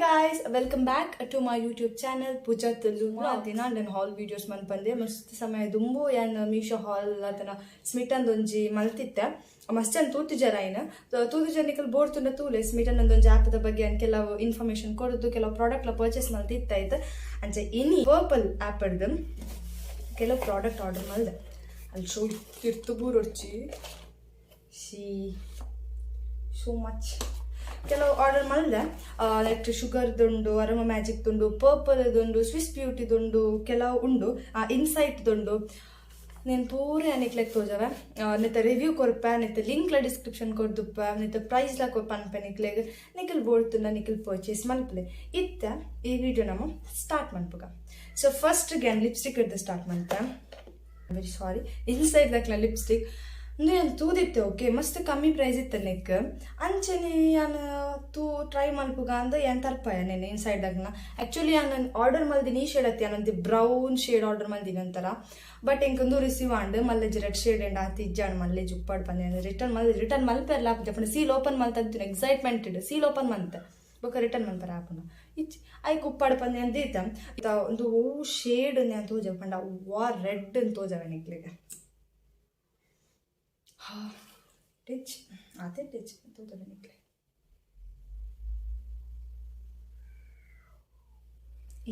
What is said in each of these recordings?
guys, welcome back to my YouTube channel Pooja Tullu. Adina nan haul videos man pande mast samaya dumbu yan Misho haul adana smitan donji maltitte mast an tootu jaraina tootu janikal board tunda toole smitan andonji app da bagge an kelavu information kodudu kelavu product la purchase maltitta ite anje ini purple app adum kelavu product order malde. I'll show you tirtu burorchi. See so much. ಕೆಲವು order ಮಾಡಿದೆ like ಶುಗರ್ದುಂಡು aroma ಮ್ಯಾಜಿಕ್ದುಂಡು ಪರ್ಪಲ್ದುಂಡು Swiss ಬ್ಯೂಟಿದುಂಡು ಕೆಲವು ಉಂಡು ಇನ್ಸೈಟ್ದುಂಡು నేను పూరే అనిక్లెక్ తోజావే నేత review కొరపా నేత లింక్ల description కొద్దుప్పా నేత ప్రైస్లా కొరపన్పే నిక్లేగ్ నిఖిల్ ಬೋಡ್ತುಂಡ ನಿಖಿಲ್ ಪರ್ಚೇಸ್ ಮಲ್ಪಲೆ ಇತ್ತ ಈ ವಿಡಿಯೋ ನಮ್ಮ ಸ್ಟಾರ್ಟ್ ಮನ್ಪುಗ ಸೊ ಫಸ್ಟ್ ಗ್ಯಾನ್ ಲಿಪ್ಸ್ಟಿಕ್ ಇಡ್ದು ಸ್ಟಾರ್ಟ್ ಮನ್ಪ ವೆರಿ ಸಾರಿ ಇನ್ಸೈಡ್ ದಕ್ಲ ಲಿಪ್ಸ್ಟಿಕ್ ಅಂದ್ರೆ ನಾನು ತೂದಿತ್ತೆ ಓಕೆ ಮಸ್ತ್ ಕಮ್ಮಿ ಪ್ರೈಸ್ ಇತ್ತು ನೆಕ್ ಅಂಚನೆ ನಾನು ಟ್ರೈ ಮಲ್ಪುಗ ಅಂದ ಏನು ತರ್ಪಾಯ ನೆನೆ ಇನ್ಸೈಡ್ದಾಗನ ಆ್ಯಕ್ಚುಲಿ ನಾನು ಆರ್ಡರ್ ಮಲ್ದಿನಿ ಈ ಶೇಡ್ ಹತ್ತಿ ಅನ್ನೊಂದು ಬ್ರೌನ್ ಶೇಡ್ ಆರ್ಡರ್ ಮಲ್ದಿನಿ ಅಂತಾರ ಬಟ್ ಎಂಕೊಂದು ರಿಸೀವ್ ಆಂಡ್ ಮಲ್ಲೆಜ್ ರೆಡ್ ಶೇಡ್ ಎಂಡ್ ಆತಿ ಇಜ್ಜಾಣ ಮಲ್ಲೆ ಜುಪ್ಪಾಡ್ ಬಂದೆ ರಿಟರ್ನ್ ಮಲ್ಪೆರ್ಲ ಆಪದೆ ಸೀಲ್ ಓಪನ್ ಮಲ್ತಂತೀನಿ ಎಕ್ಸೈಟ್ಮೆಂಟ್ ಇಡು ಸೀಲ್ ಓಪನ್ ಮಲ್ತೆ ಬೊಕ್ಕ ರಿಟರ್ನ್ ಮಲ್ತಾರೆ ಆಪನ ಇಚ್ ಐಕ್ ಉಪ್ಪಾಡ್ ಪಂದೆ ಅಂದಿತ್ತ ಒಂದು ಶೇಡ್ ನಾನು ತೋಜ ಪಂಡ ವಾ ರೆಡ್ ಅಂತ ತೋಜವೆ ನಿಕ್ಲಿಗೆ ಟಿಚ್ ಅದೇ ಟಿಚ್ ತೋದವೆ ನಿಕ್ಲೆ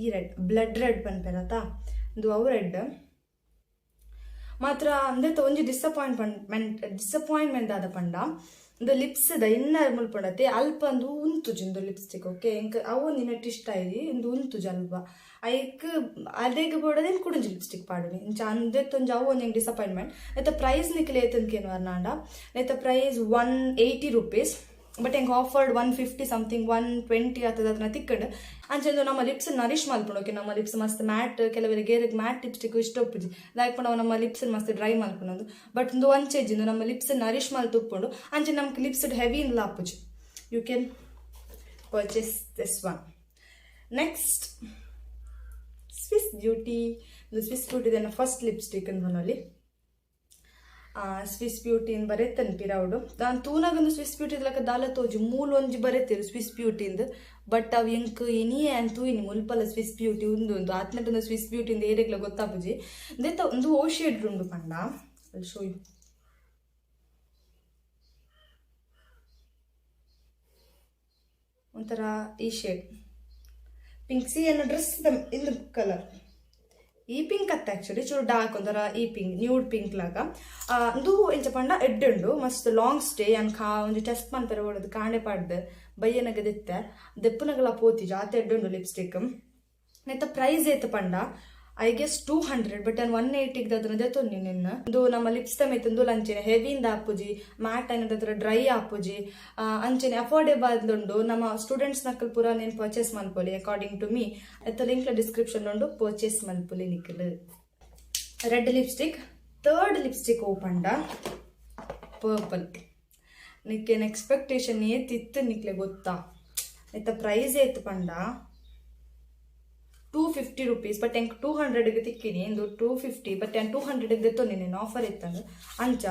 ಈ ರೆಡ್ ಬ್ಲಡ್ ರೆಡ್ ಪನ್ಪೆರತಾ ಇದು ಅವು ರೆಡ್ ಮಾತ್ರ ಅಂದ್ರೆ ಒಂಜಿ ಡಿಸಪಾಯಿಂಟ್ಮೆಂಟ್ ಆದ ಪಂಡ ಇದು ಲಿಪ್ಸ್ ದ ಇನ್ನರ್ ಮುಲ್ಪಡತ್ತೆ ಅಲ್ಪ ಒಂದು ಉಂತುಜು ಲಿಪ್ಸ್ಟಿಕ್ ಓಕೆ ಎಂಕ್ ಅವು ನಿನ್ನಟ್ಟು ಇಷ್ಟ ಆಯ್ತು ಇಂದು ಉಂತುಜು ಅಲ್ಪ ಐಕ್ ಅದೇಗೆ ಬೋಡದೇನು ಕುಡಿಂಜು ಲಿಪ್ಸ್ಟಿಕ್ ಪಾಡುನಿ ಇಂಚ ಅಂದೆತ್ತೊಂಜು ಅವು ಒಂದು ಡಿಸಪಾಯಿಂಟ್ಮೆಂಟ್ ನೆತ್ತ ಪ್ರೈಸ್ ನಿಕ್ಲೆ ಏತನ್ಕೇನು ವರ್ನಾಂಡ ನೆತ್ತ ಪ್ರೈಸ್ ₹180 ಬಟ್ ಹೆಂಗೆ ಆಫರ್ಡ್ 150 ಸಮಥಿಂಗ್ 120 ಆಗ್ತದೆ ಅದನ್ನ ತಿಕ್ಕೊಂಡು ಅಂಚೆಂದು ನಮ್ಮ ಲಿಪ್ಸ್ ನರಿಶ್ ಮಲ್ಪುಣೋಕೆ ನಮ್ಮ ಲಿಪ್ಸ್ ಮಸ್ತ್ ಮ್ಯಾಟ್ ಕೆಲವರಿಗೆ ಮ್ಯಾಟ್ ಲಿಪ್ಸ್ಟಿಕ್ ಇಷ್ಟ ಒಪ್ಪುಜಿ ದಾಯ್ಕೊಂಡು ನಾವು ನಮ್ಮ ಲಿಪ್ಸ್ ಮಸ್ತ್ ಡ್ರೈ ಮಲ್ಪುಣೋದು ಬಟ್ ಒಂದು ಅಂಚೆಜಿಂದು ನಮ್ಮ ಲಿಪ್ಸ್ ನರಿಶ್ ಮಲ್ತುಪ್ಪುಂಡು ಅಂಚೆ ನಮ್ಗೆ ಲಿಪ್ಸ್ ಹೆವಿ ಇಲ್ಲ ಆಪುಜಿ you can purchase this one next Swiss beauty ನನ್ನ ಫಸ್ಟ್ ಲಿಪ್ಸ್ಟಿಕ್ ಅಂದ್ರಲ್ಲಿ ಸ್ವಿಸ್ ಬ್ಯೂಟಿ ಬರೆತನ್ ಪಿರೌಡು ನಾನು ತೂನಾಗೊಂದು ಸ್ವಿಸ್ ಬ್ಯೂಟಿ ದಾಲ ತೋಜು ಮೂಲು ಒಂಜಿ ಬರೆತಿರು ಸ್ವಿಸ್ ಬ್ಯೂಟಿಂದು ಬಟ್ ಅವು ಎಂಕ್ ಎನಿಯೇ ಅಂತೂ ಇನ್ನು ಮುಲ್ಪಲ ಸ್ವಿಸ್ ಬ್ಯೂಟಿ ಒಂದು ಆತ್ಮದೊಂದು ಸ್ವಿಸ್ ಬ್ಯೂಟಿಂದ ಏರಿಗ್ಲ ಗೊತ್ತಾಪುಜಿ ದೇತ ಒಂದು ಓ ಶೇಡ್ ಉಂಡು ಪಂಡ ಅಲ್ಲಿ ಶೋ ಯು ಒಂಥರ ಈ ಶೇಡ್ ಪಿಂಕ್ ಸಿ ಅನ್ನೋ ಡ್ರೆಸ್ ಇಂದು ಕಲರ್ ಈ ಪಿಂಕ್ ಅತ್ತ ಆಕ್ಚುಲಿ ಚೂರು ಡಾರ್ಕ್ ಒಂಥರ ಈ ಪಿಂಕ್ ನ್ಯೂಡ್ ಪಿಂಕ್ ಲಾಗ ಅದು ಎಂಚ ಪಂಡ ಎಡ್ಡುಂಡು ಮಸ್ತ್ ಲಾಂಗ್ ಸ್ಟೇ ಅನ್ಕಾ ಒಂದು ಟೆಸ್ಟ್ ಮನ್ಪೆರ ಓಡೋದು ಕಾಣೆ ಪಾಡ್ದು ಬಯ್ಯನಗದಿತ್ತೆ ದೆಪ್ಪನಗಲ ಪೋತಿ ಜಾತಿ ಎಡ್ಡುಂಡು ಲಿಪ್ಸ್ಟಿಕ್ ನೆತ್ತ ಪ್ರೈಸ್ ಏತು ಪಂಡ ಐ ಗೆಸ್ 200 ಬಟ್ ನಾನು 180 ಅದನ್ನ ದೆತ್ತೊಂದು ನಿನ್ನ ಇದು ನಮ್ಮ ಲಿಪ್ಸ್ ತಮೇತಂದು ಅಂಚೆನೆ ಹೆವಿಯಿಂದ ಆಪುಜಿ ಮ್ಯಾಟ್ ಅನ್ನೋದ್ರ ಹತ್ರ ಡ್ರೈ ಆಪುಜಿ ಅಂಚೆನೆ ಅಫೋರ್ಡೇಬಲ್ ಉಂಡು ನಮ್ಮ ಸ್ಟೂಡೆಂಟ್ಸ್ ನಕ್ಕಲ್ ಪೂರ నేను ಪರ್ಚೇಸ್ ಮಲ್ಪೊಲಿ ಅಕಾರ್ಡಿಂಗ್ ಟು ಮೀ ಎತ್ತ ಲಿಂಕ್ ಡಿಸ್ಕ್ರಿಪ್ಷನ್ ಉಂಡು ಪರ್ಚೇಸ್ ಮಲ್ಪೊಲಿ ನಿಕ್ಕಲು ರೆಡ್ ಲಿಪ್ಸ್ಟಿಕ್ ಥರ್ಡ್ ಲಿಪ್ಸ್ಟಿಕ್ ಓಪಂಡ ಪರ್ಪಲ್ ನಿಕ್ಕೇನು ಎಕ್ಸ್ಪೆಕ್ಟೇಷನ್ ಏತಿತ್ತು ನಿಕ್ಲೆ ಗೊತ್ತಾ ಎತ್ತ ಪ್ರೈಸ್ ಏತು ಪಂಡ ₹250 ಬಟ್ ಹೆಂಗೆ 200ಗೆ ತಿಕ್ಕಿನಿ ಇಂದು 250 ಬಟ್ ನಾನು 200ಗೆ ದೆತ್ತೊಂದು ನೀನು ಆಫರ್ ಇತ್ತಂದು ಅಂಚ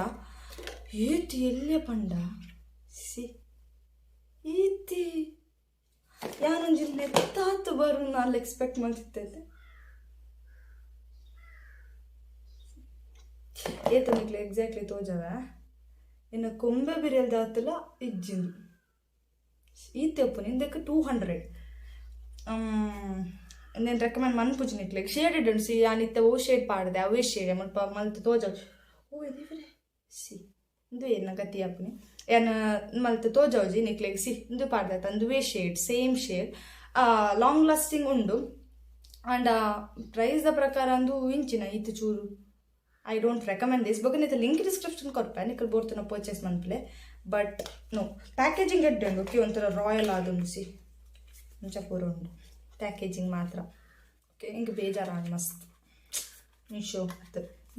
ಏತಿ ಎಲ್ಲೇ ಪಂಡ ಸಿ ಈತಿ ಯಾನೊಂಜಿ ನೆತ್ತಾತು ಬರು ನಾನು ಎಕ್ಸ್ಪೆಕ್ಟ್ ಮಾಡ್ತಿದ್ದೆ ಏತ ನಿಕ್ಲೆ ಎಕ್ಸಾಕ್ಟ್ಲಿ ತೋಜವ ಇನ್ನು ಕೊಂಬೆ ಬಿರಿಯಲ್ದ ಆತಲ್ಲ ಇಜ್ಜಿಂದು ಈತೆ ಒಪ್ಪು ನಿಂದಕ್ಕೆ 200 నేను ರೆಕಮೆಂಡ್ ಮನ್ಪುಜಿ ನಿಕ್ಲೆಗ್ ಶೇಡೆಡ್ ಉಂಡು ಸಿ ಯಾನಿತ್ತ ಓ ಶೇಡ್ ಪಾಡ್ದೆ ಅವೇ ಶೇಡ್ ಮುಲ್ಪ ಮಲ್ತು ತೋಜ ಓ ಇದಿವ್ರೆ ಸಿ ಇಂದು ಏನ ಗತಿ ಆಪುನಿ ಏನು ಮಲ್ತು ತೋಜೌಜಿ ನಿಕ್ಲೆಗ್ ಸಿ ಇಂದು ಪಾಡ್ದೆ ತಂದುವೇ shade same shade long lasting ಉಂಡು ಆ್ಯಂಡ್ ಪ್ರೈಸ್ದ ಪ್ರಕಾರ ಅಂದು ಇಂಚಿನ ಇತ್ತು ಚೂರು ಐ ಡೋಂಟ್ ರೆಕಮೆಂಡ್ ದಿಸ್ ಬಗ್ಗೆ ನಿತ್ತ ಲಿಂಕ್ ಡಿಸ್ಕ್ರಿಪ್ಷನ್ ಕೊರ್ಪೆ ನಿಕ್ಕಲ್ ಬೋರ್ತು ಪರ್ಚೇಸ್ ಮನ್ಪಲೆ ಬಟ್ ನೋ ಪ್ಯಾಕೇಜಿಂಗ್ ಎಡ್ಡೆ ಉಂಡು ಓಕೆ ಒಂಥರ ರಾಯಲ್ ಆದುಂಡು ಸಿ ಮುಂಚ ಪೂರ ಉಂಡು ಪ್ಯಾಕೇಜಿಂಗ್ ಮಾತ್ರ ಓಕೆ ಹಿಂಗೆ ಬೇಜಾರಾಗಿ ಮಸ್ತ್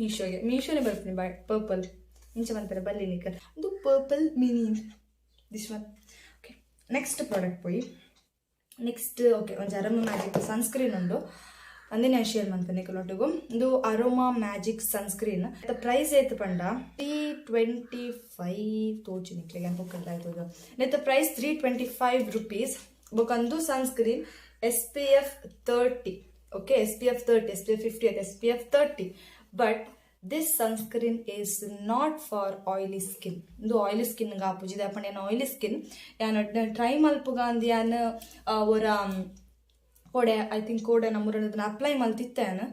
ಮೀಶೋನೇ ಬರ್ತೀನಿ ಪರ್ಪಲ್ ಇಂಚೆ ಬಂತಾರೆ ಬಲ್ಲಿ ನಿಕ್ಕಲ್ ಇದು purple mini this one okay next product ಪೋಯಿ ನೆಕ್ಸ್ಟ್ ಓಕೆ ಒಂದು ಅರೋಮಾ ಮ್ಯಾಜಿಕ್ ಸನ್ಸ್ಕ್ರೀನ್ ಉಂಡು ಅಂದೇ ನಾನು ಶೇರ್ ಮಾಡ್ತೇನೆ ಕೆಲವೊಟ್ಟಿಗೂ ಇದು ಅರೋಮಾ ಮ್ಯಾಜಿಕ್ ಸನ್ಸ್ಕ್ರೀನ್ ಪ್ರೈಸ್ ಏತು ಪಂಡ ₹325 ತೋಚು ನಿಕ್ಲಿಗೆ ಅನ್ಪೋಕಲ್ಲ ಆಯ್ತದು ನೆತ್ತ ಪ್ರೈಸ್ ₹325 ಬೊಕಂದು sunscreen SPF 30. Okay, SPF 30, SPF 50, SPF 30. But this sunscreen is not for oily skin. ಇದು ಆಯಿಲಿ ಸ್ಕಿನ್ ಆಪುಜಿದೆ ಅಪ್ಪನ ಏನು ಆಯಿಲಿ ಸ್ಕಿನ್ ಯಾನು ಟ್ರೈ ಮಲ್ಪುಗಾಂದಿ ಯಾನು ಅವರ ಕೋಡೆ ಐ ಥಿಂಕ್ ಕೋಡೆ ನಮ್ಮೂರನ್ನ ಅಪ್ಲೈ ಮಲ್ತಿತ್ತೇನು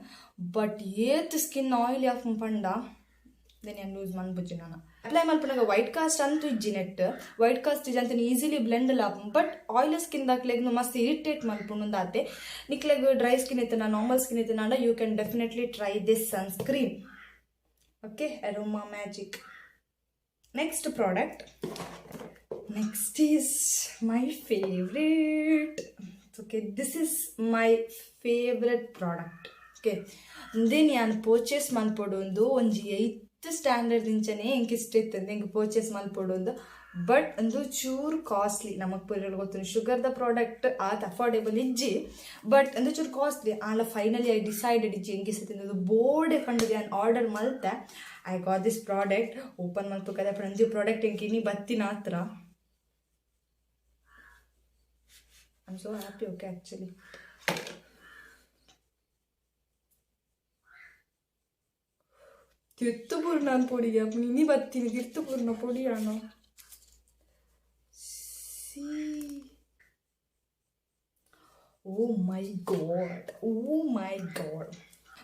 ಬಟ್ ಏತ್ ಸ್ಕಿನ್ ಆಯಿಲಿ ಆಫ್ ಪಂಡ ದೆನ್ ಏನು ಯೂಸ್ ಮಾಡ್ಬುಜ್ಜಿ ನಾನು ಅಪ್ಲೈ ಮಲ್ಪನಾಗ ವೈಟ್ ಕಾಸ್ಟ್ ಅಂತೂ ಇಜ್ಜಿ ನೆಟ್ ವೈಟ್ ಕಾಸ್ಟ್ ಇಜ್ಜಿ ಅಂತ ಈಸಿಲಿ ಬ್ಲೆಂಡ್ ಲಾಪ್ ಬಟ್ ಆಯಿಲ್ ಸ್ಕಿನ್ ದಾಕ್ಲೆಗ್ ಮಸ್ತ್ ಇರಿಟೇಟ್ ಮಲ್ಪುಂದಾತೆ ನಿಕ್ಲೆಗ್ ಡ್ರೈ ಸ್ಕಿನ್ ಇತ್ತು ನಾರ್ಮಲ್ ಸ್ಕಿನ್ ಇತ್ತು ನಾಡ you can definitely try this sunscreen. Okay, Aroma Magic. Next product, next is my favourite. Okay, this is my favourite product. Okay, then ನಾನು purchase ಮಲ್ಪೊಡೊಂದು ಒಂಜಿ 8th ಸ್ಟ್ಯಾಂಡರ್ಡ್ ಇಂಚನೆ ಹೆಂಗೆ ಇಷ್ಟ ಇತ್ತು ಹೆಂಗೆ ಪರ್ಚೇಸ್ ಮಲ್ಪೊಡೊಂದು ಬಟ್ ಒಂದು ಚೂರು ಕಾಸ್ಟ್ಲಿ ನಮಗೆ ಪೂರ ಗೊತ್ತು ಶುಗರ್ದ ಪ್ರಾಡಕ್ಟ್ ಆತ ಅಫೋರ್ಡೇಬಲ್ ಇಜ್ಜಿ ಬಟ್ ಒಂದು ಚೂರು ಕಾಸ್ಟ್ಲಿ ಆಲ ಫೈನಲಿ ಐ ಡಿಸೈಡೆಡ್ ಇಜ್ಜಿ ಹೆಂಗೆ ಇಷ್ಟ ಬೋರ್ಡೆ ಫಂಡ್ ನಾನು ಆರ್ಡರ್ ಮಲ್ತೆ I got this product open ಮಲ್ಪಕ್ಕದ ಅಂಜಿ ಪ್ರಾಡಕ್ಟ್ ಹೆಂಗೆ ಇನ್ನಿ ಬತ್ತಿನ ಹತ್ರ I am so happy. Okay, actually ತಿರ್ತುಪೂರ್ಣ ಪೊಡಿಯ ನಿನ್ನೆ ಬರ್ತೀನಿ ತಿರ್ತುಪೂರ್ಣ ಪೊಡಿಯಾಣೋ ಸಿ ಓ ಮೈ ಗಾಡ್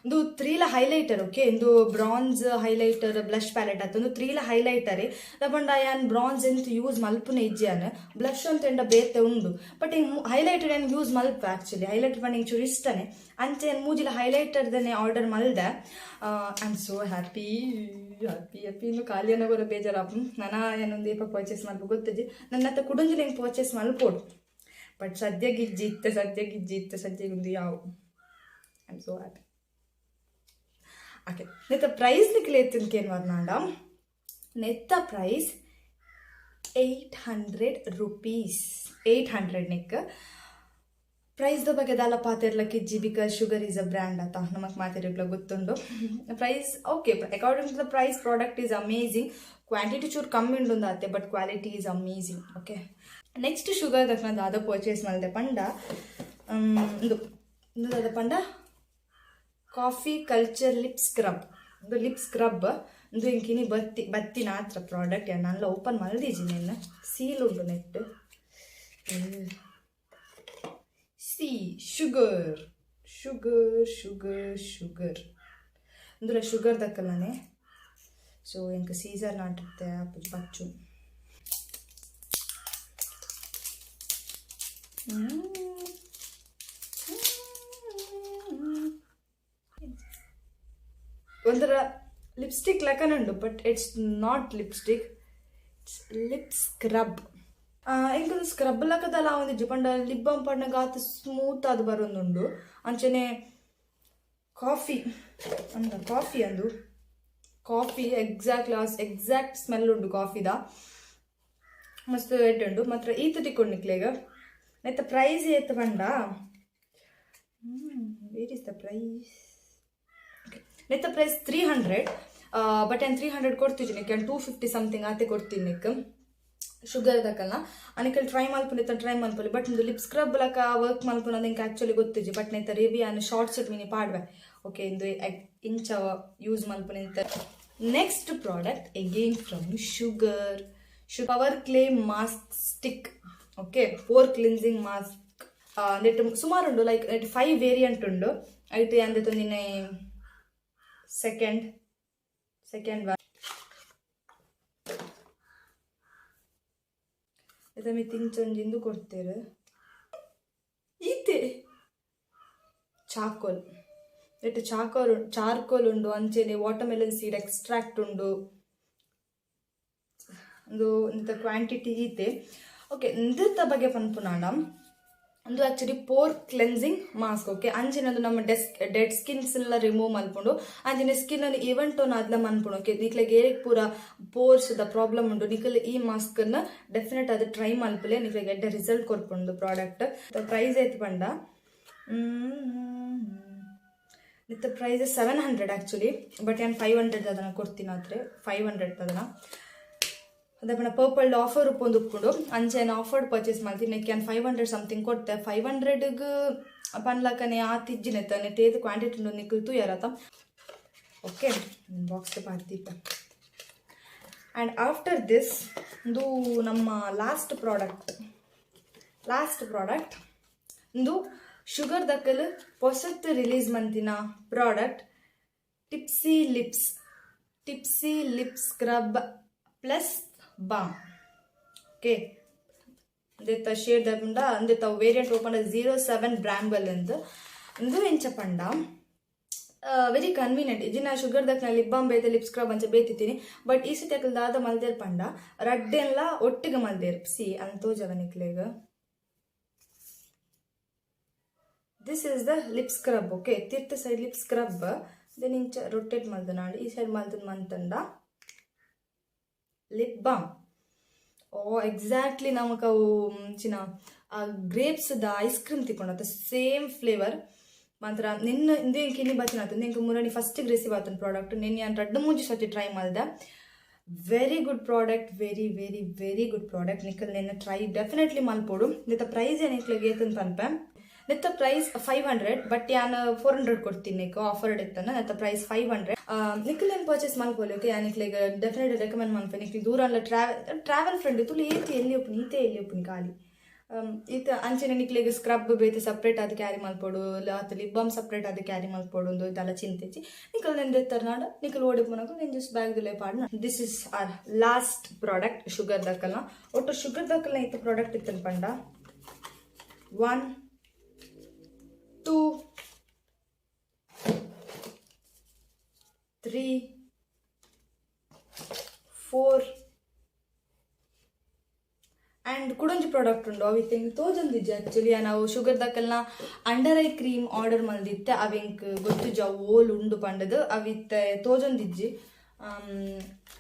ಒಂದು 3ಲ ಹೈಲೈಟರ್. ಓಕೆ, ಒಂದು ಬ್ರಾನ್ಸ್ ಹೈಲೈಟರ್ ಬ್ಲಷ್ ಪ್ಯಾಲೆಟ್ ಆಯ್ತು ಒಂದು 3ಲ ಹೈಲೈಟರೇ ತಗೊಂಡ ಯಾನ್ ಬ್ರಾನ್ಸ್ ಎಂತ ಯೂಸ್ ಮಲ್ಪುನ ಇಜ್ಜಾನ ಬ್ಲಷ್ ಅಂತ ಎಂಡ ಬೇತೆ ಉಂಡು ಬಟ್ ಹಿಂಗೆ ಹೈಲೈಟರ್ ಏನು ಯೂಸ್ ಮಲ್ಪ ಆ್ಯಕ್ಚುಲಿ ಹೈಲೈಟರ್ ಪಂಡ ಹಿಂಗೆ ಚೂರು ಇಷ್ಟನೇ ಅಂಚೆ ಏನು ಮೂಜಿಲ ಹೈಲೈಟರ್ದನ್ನೇ ಆರ್ಡರ್ ಮಲ್ದೆ. ಐ ಆಮ್ ಸೋ ಹ್ಯಾಪಿ ಇನ್ನು ಖಾಲಿ ಅನ್ನೋರ ಬೇಜಾರಪ್ಪ ನಾನು ಏನೊಂದು ಏಪ ಪರ್ಚೇಸ್ ಮಲ್ಪ ಗೊತ್ತಿದ್ದೆ ನನ್ನ ಹತ್ರ ಕುಡಂಜಿಲ ಹಿಂಗೆ ಪರ್ಚೇಸ್ ಮಲ್ಪೋಡು ಬಟ್ ಸದ್ಯಗಿಜ್ಜಿತ್ತೆ ಯಾವು I am so happy. Okay, ನೆತ್ತ ಪ್ರೈಸ್ ನಿಕ್ಲೇತಿನ್ಕೆ ಏನು ವರ್ನಾಂಡ ನೆತ್ತ ಪ್ರೈಸ್ 800 rupees 800 ನೆಕ್ ಪ್ರೈಸ್ದ ಬಗ್ಗೆ ದಾಲ ಪಾತಿರ್ಲಕ್ಕಿಜ್ಜಿ because Sugar is a brand ಆತ ನಮಗೆ ಮಾತಿರ್ಲ ಗೊತ್ತುಂಡು price. Okay, according to the price product is amazing quantity ಚೂರು ಕಮ್ಮಿ ಉಂಡು ಆತೆ but quality is amazing. Okay, next Sugar ದಕ್ಕನ ಅದ ಪರ್ಚೇಸ್ ಮಾಡಿದೆ ಪಂಡ ಇದು ಪಂಡ ಕಾಫಿ ಕಲ್ಚರ್ ಲಿಪ್ ಸ್ಕ್ರಬ್. ಒಂದು ಲಿಪ್ ಸ್ಕ್ರಬ್ ಒಂದು ಇಂಕಿನಿ ಬತ್ತಿನ ಹತ್ರ ಪ್ರಾಡಕ್ಟ್ ನಾನೆಲ್ಲ ಓಪನ್ ಮಾಡಿದೀನಿ ನಿನ್ನ ಸೀಲ್ ಉಂಟು ನೆಟ್ ಸಿ ಶುಗರ್ ಅಂದ್ರೆ ಶುಗರ್ ದಕ್ಕಲ್ಲನೆ ಸೊ ಇಂಕ ಸೀಸರ್ ನಾಟುತ್ತೆ ಬಚ್ಚು ಒಂಥರ ಲಿಪ್ಸ್ಟಿಕ್ ಲೆಕ್ಕನುಂಡು but it's not lipstick, it's lip scrub. ಇಂకొಂದು ಸ್ಕ್ರಬ್ ಲೆಕ್ಕದಲ್ಲ ಒಂದಿಜ್ಜು ಪಂಡ ಲಿಪ್ ಬಾಮ್ ಪಂಡಗ ಆತ ಸ್ಮೂತ್ ಅದು ಬರೋದುಂಡು ಅಂಚನೆ ಕಾಫಿ ಅಂದು ಕಾಫಿ ಎಕ್ಸಾಕ್ಟ್ ಸ್ಮೆಲ್ ಉಂಡು ಕಾಫಿದ ಮಸ್ತ್ ಎಡ್ಡುಂಡು ಮಾತ್ರ ಈತ ತಿಕ್ಕೊಂಡಿಕ್ಲೇಗ ನೆತ್ತ ಪ್ರೈಸ್ ಏತ್ ಪಂಡ ವೇರ್ ಇಸ್ ದ ಪ್ರೈಸ್. ನೆತ್ತ ಪ್ರೈಸ್ 300 ಬಟ್ ಏನು 300 ಕೊಡ್ತಿದ್ದೀನಿ ನಾನು 250 ಸಮಥಿಂಗ್ ಆತೆ ಕೊಡ್ತೀನಿ ನಿಕ್ ಶುಗರ್ ದಕ್ಕಲ್ಲ ಅನಿಕಲ್ ಟ್ರೈ ಮಲ್ಪಲಿ ಬಟ್ ಒಂದು ಲಿಪ್ ಸ್ಕ್ರಬ್ ಲಕ ವರ್ಕ್ ಮಲ್ಪನ ನಿಂಗೆ ಆ್ಯಕ್ಚುಲಿ ಗೊತ್ತಿಜ್ಜಿ ಬಟ್ ನೈತ ರಿವ್ಯೂ ಅನ್ನು ಶಾರ್ಟ್ಸ್ ಮಿನಿ ಪಾಡ್ವೆ. ಓಕೆ, ಇಂದು ಇಂಚ ಯೂಸ್ ಮಲ್ಪನ ಇಂತ. Next product again from sugar power clay mask stick. Okay, pore cleansing mask ನೆಟ್ ಸುಮಾರು ಉಂಡು ಲೈಕ್ 5 ವೇರಿಯಂಟ್ ಉಂಡು ಐತೆ ಅಂದೆ ತಂದಿನ ಸೆಕೆಂಡ್ ಇದಮ್ಮಿ ತಿಂಚೊಂಜಿಂದು ಕೊಡ್ತೇವೆ ಈತೆ ಚಾರ್ಕೋಲ್ ಉಂಡು ಅಂಚೆನೆ ವಾಟರ್ ಮೆಲನ್ ಸೀಡ್ ಎಕ್ಸ್ಟ್ರಾಕ್ಟ್ ಉಂಡು ಒಂದು ಇಂಥ ಕ್ವಾಂಟಿಟಿ ಈತೆ. ಓಕೆ, ಇಂಥ ಬಗ್ಗೆ ಪನ್ಪುನಾಡ ಒಂದು actually pore cleansing mask. Okay, ಅಂಚಿನದು ನಮ್ಮ ಡೆಡ್ ಸ್ಕಿನ್ಸ್ ಎಲ್ಲ ರಿಮೂವ್ ಮಲ್ಪುಂಡು ಅಂಚಿನ ಸ್ಕಿನ್ ಅನ್ನು ಈವನ್ ಟೋನ್ ಆದ್ಲ ಮನ್ಪುಂಡು. ಓಕೆ, ನಿಕ್ಲೆಗೆ ಏರಿಕ್ ಪೂರ ಪೋರ್ಸ್ ದ ಪ್ರಾಬ್ಲಮ್ ಉಂಡು ನಿಖಲ್ ಈ ಮಾಸ್ಕ್ ಅನ್ನ ಡೆಫಿನೆಟ್ ಅದು ಟ್ರೈ ಮಲ್ಪಲೆ ನಿಕ್ಲೆಗೆ ಎಡ್ಡೆ ರಿಸಲ್ಟ್ ಕೊಡ್ಪುಂಡು ಪ್ರಾಡಕ್ಟ್. ಪ್ರೈಸ್ ಐತ್ ಪಂಡ ನಿತ್ತ ಪ್ರೈಸ್ 700 ಆ್ಯಕ್ಚುಲಿ ಬಟ್ ನಾನು 500 ಅದನ್ನು ಕೊಡ್ತೀನಿ ಆದರೆ 500 ಅದನ್ನು ಅದೇ ಪರ್ಪಲ್ ಆಫರ್ ಉಪ್ಪೊಂದು ಅಂಚೆನ ಆಫರ್ಡ್ ಪರ್ಚೇಸ್ ಮಾಡ್ತೀನಿ ನೆಕ್ಯಾನ್ 500 ಸಮಥಿಂಗ್ ಕೊಡ್ತೆ 500ಗೆ ಪನ್ಲಕ್ಕನೆ ಆತಿಜ್ಜಿನೆತ್ತ ನೆಟ್ಟೇದು ಕ್ವಾಂಟಿಟಿ ಉಂಡು ನಿಕ್ಕಲ್ತು ಯಾರತ್ತ ಓಕೆ ಬಾಕ್ಸ್ಗೆ ಪಾಡ್ತಿತ್ತ ಆ್ಯಂಡ್ ಆಫ್ಟರ್ ದಿಸ್ ಇದು ನಮ್ಮ ಲಾಸ್ಟ್ ಪ್ರಾಡಕ್ಟ್ ಇದು ಶುಗರ್ ದಕ್ಕಲ್ ಹೊಸತ್ತು ರಿಲೀಸ್ ಮಂತಿನ product tipsy lip scrub plus balm okay ಅಂದೆತ್ತ ಶೇಡ್ ದಪ್ಪಂಡ ಅಂದೆತ್ತ ವೇರಿಯಂಟ್ ಓಪನ್ 07 ಬ್ರಾಂಬಲ್ ಅಂದು ಎಂಚ ಪಂಡ ವೆರಿ ಕನ್ವೀನಿಯಂಟ್ ಇಜಿನ ಶುಗರ್ ದಕ್ಕ ಲಿಪ್ ಬಾಮ್ ಬೇತೆ ಲಿಪ್ ಸ್ಕ್ರಬ್ ಅಂಚ ಬೇತಿತ್ತೀನಿ ಬಟ್ ಈ ಸತಿ ದಾದ ಮಲ್ದೇರ್ ಪಂಡ ರಡ್ಡೆಲ್ಲ ಒಟ್ಟಿಗೆ ಮಲ್ದೇರ್ ಸಿ ಅಂತೋ ಜವನಿಕ್ಲೇಗ this is the lip scrub okay ತೀರ್ಥ ಸೈಡ್ ಲಿಪ್ ಸ್ಕ್ರಬ್ ದೆನ್ ಇಂಚ ರೊಟೇಟ್ ಮಲ್ದ ನಾಡು ಈ ಸೈಡ್ ಮಲ್ತದ ಮಂತಂಡ ಲಿಪ್ ಬಾಮ್ ಓ ಎಕ್ಸಾಕ್ಟ್ಲಿ ನಮಕ್ ಅವು ಚಿನ ಗ್ರೇಪ್ಸ್ದ ಐಸ್ ಕ್ರೀಮ್ ತಿಕ್ಕೊಂಡ ಸೇಮ್ ಫ್ಲೇವರ್ ಮಾತ್ರ ನಿನ್ನ ಇಂದೇ ಕಿನ್ನಿ ಬಚ್ಚಿನ ಆಯ್ತು ನಿಂಗೆ ಮುರಣಿ ಫಸ್ಟಿಗೆ ರಿಸೀವ್ ಆತನ ಪ್ರಾಡಕ್ಟ್ ನಿನ್ನೆ ನಾನು ರಡ್ಡು ಮೂಜಿ ಸತಿ ಟ್ರೈ ಮಾಡಿದೆ very good product very very very good product nickel ನಿನ್ನ ಟ್ರೈ ಡೆಫಿನೆಟ್ಲಿ ಮಲ್ಪೋಡು ನಿತ್ತ ಪ್ರೈಸ್ ಏನಿಕ್ಲಿಗೆ ಏತನ್ ಪನ್ಪೆ ನೆತ್ತ ಪ್ರೈಸ್ 500 ಬಟ್ ಯಾನು 400 ಕೊಡ್ತೀನಿ ನಿಕ್ಕ ಆಫರ್ಡ್ ಇತ್ತನ ನೆತ್ತ ಪ್ರೈಸ್ 500 ನಿಕ್ಕಲ್ ಏನು ಪರ್ಚೇಸ್ ಮಲ್ಪೋಲಿ ಓಕೆ ಯಾನಿಕ್ಲಿಗೆ ಡೆಫಿನೆಟ್ಲಿ ರೆಕಮೆಂಡ್ ಮಾಡ್ಪೆ ನಿಕ್ಲಿ ದೂರ ಅಲ್ಲ ಟ್ರಾವೆಲ್ ಫ್ರೆಂಡ್ ಇತ್ತು ಏತಿ ಎಲ್ಲಿ ಒಪ್ಪನಿ ಈತೆ ಎಲ್ಲಿ ಒಪ್ಪನಿ ಖಾಲಿ ಈತ ಅಂಚೆನೆ ನಿಕ್ಲಿಗೆ ಸ್ಕ್ರಬ್ ಬೇತೆ ಸಪ್ರೇಟ್ ಅದು ಕ್ಯಾರಿ ಮಲ್ಪೋಡು ಅಥವಾ ಲಿಪ್ ಬಾಮ್ ಸಪ್ರೇಟ್ ಅದು ಕ್ಯಾರಿ ಮಲ್ಪೋಡು ಒಂದು ಇದೆಲ್ಲ ಚಿಂತಿಚ್ಚಿ ನಿಕ್ಕಲ್ ನೆಂದು ಎತ್ತರ್ನಾಡು ನಿಕ್ಕಲ್ ಓಡಿ ಮನಕು ನೀನು ಜಸ್ಟ್ ಬ್ಯಾಗ್ದಲ್ಲೇ ಪಾಡು this is our last product Sugar ದಕ್ಕಲ್ನ ಒಟ್ಟು ಶುಗರ್ ದಕ್ಕಲ್ನ ಇತ್ತು ಪ್ರಾಡಕ್ಟ್ ಇತ್ತನ್ ಪಂಡ 1 2 3 4 ಆ್ಯಂಡ್ ಕುಡೊಂಜಿ ಪ್ರಾಡಕ್ಟ್ ಉಂಡು ಅವು ಇತ್ತೆ ತೋಜೊಂದಿಜ್ಜೆ ಆ್ಯಕ್ಚುಲಿ ನಾವು ಶುಗರ್ ದಕ್ಕಲ್ನ ಅಂಡರ್ ಐ ಕ್ರೀಮ್ ಆರ್ಡರ್ ಮಲ್ದಿತ್ತೆ ಅವೆಂಕ್ ಗೊತ್ತುಜ ಓಲ್ ಉಂಡು ಪಂಡದು ಅವಿತ್ತೆ ತೋಜೊಂದಿಜ್ಜಿ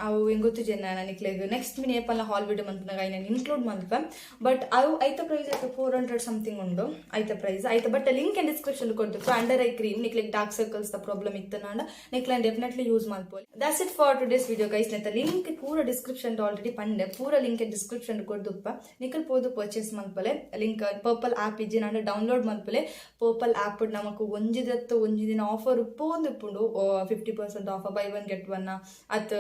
ಅವು ಹೆಂಗೆ ಗೊತ್ತಿದ್ದೆ ನನಗೆ ನೆಕ್ಸ್ಟ್ ಮಿನಿ ಏಪಲ್ನ ಹಾಲ್ ವಿಡಿಯೋ ಮಂತ್ನಾಗ ನಾನು ಇನ್ಕ್ಲೂಡ್ ಮಾಡ್ಪೆ ಬಟ್ ಅವು ಐತ ಪ್ರೈಸ್ ಆಯ್ತು 400 ಸಮಥಿಂಗ್ ಉಂಡು ಐತ ಪ್ರೈಸ್ ಆಯ್ತು ಬಟ್ ಲಿಂಕ್ ಆ್ಯಂಡ್ ಡಿಸ್ಕ್ರಿಪ್ಷನ್ ಕೊಡ್ತಿತ್ತು ಅಂಡರ್ ಐ ಕ್ರೀಮ್ ನಿಕ್ಲಿಗೆ ಡಾರ್ಕ್ ಸರ್ಕಲ್ಸ್ ದ ಪ್ರಾಬ್ಲಮ್ ಇತ್ತು ನಾನು ನಿಕ್ಲೈನ್ ಡೆಫಿನೆಟ್ಲಿ ಯೂಸ್ ಮಾಡ್ಬೋದು that's it for today's video guys ನೆತ್ತ ಲಿಂಕ್ ಪೂರ ಡಿಸ್ಕ್ರಿಪ್ಷನ್ ಆಲ್ರೆಡಿ ಪಂಡೆ ಪೂರ ಲಿಂಕ್ ಡಿಸ್ಕ್ರಿಪ್ಷನ್ ಕೊಡ್ದುಪ್ಪ ನಿಕ್ಕಲ್ ಪೋದು ಪರ್ಚೇಸ್ ಮಲ್ಪಲೆ ಲಿಂಕ್ ಪರ್ಪಲ್ ಆ್ಯಪ್ ಇಜ್ಜಿ ನಾನು ಡೌನ್ಲೋಡ್ ಮಲ್ಪಲೆ ಪರ್ಪಲ್ ಆ್ಯಪ್ ನಮಕ್ ಒಂಜಿದತ್ತು ಒಂಜಿದಿನ ಆಫರ್ ಉಪ್ಪೊಂದು ಇಪ್ಪುಂಡು 50% ಆಫರ್ ಬೈ 1 get 1 ಅತ್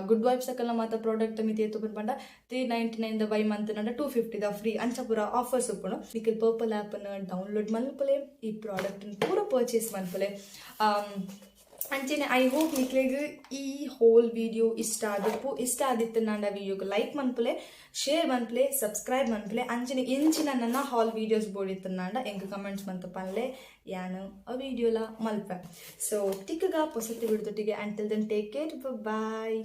ಗುಡ್ ವೈಬ್ಸ್ ಅಕಲ್ನ ಮಾತ ಪ್ರಾಡಕ್ಟ್ ಮಿತಿ ಎತ್ತು ಬಂದ 399 ಬೈ ಮಂತ್ ನಂಡ 250 ದ ಫ್ರೀ ಅಂಚ ಪೂರ ಆಫರ್ಸ್ ಉಪ್ಪುಂಡು ನಿಖಿಲ್ ಪರ್ಪಲ್ ಆ್ಯಪ್ ಡೌನ್ಲೋಡ್ ಮಲ್ಪಲೆ ಈ ಪ್ರಾಡಕ್ಟ್ ಪೂರ ಪರ್ಚೇಸ್ ಮಲ್ಪಲೆ ಅಂಚೆನೆ ಐ ಹೋಪ್ ನಿಕ್ಲೆಗ್ ಈ ಹೋಲ್ ವಿಡಿಯೋ ಇಷ್ಟ ಆದಿತ್ತು ನನ್ನ ವಿಡಿಯೋಗೆ ಲೈಕ್ ಮನ್ಪಲೆ ಶೇರ್ ಮನ್ಪಲೆ ಸಬ್ಸ್ಕ್ರೈಬ್ ಮನ್ಪಲೆ ಅಂಚೆನೆ ಇಂಚಿನ ನನ್ನ ಹಾಲ್ ವಿಡಿಯೋಸ್ ಬೋಡಿತ್ತು ನಾಂಡ ಎಂಕ್ ಕಮೆಂಟ್ಸ್ ಮಂತ ಪನ್ಲೆ ಯಾನು ಆ ವಿಡಿಯೋಲ ಮಲ್ಪೆ ಸೊ ಟಿಕ್ಗ ಪೊಸತಿ ಬಿಡ್ತೊಟ್ಟಿಗೆ ಅಂಟಿಲ್ ದೆನ್ ಟೇಕ್ ಕೇರ್ ಬಾಯ್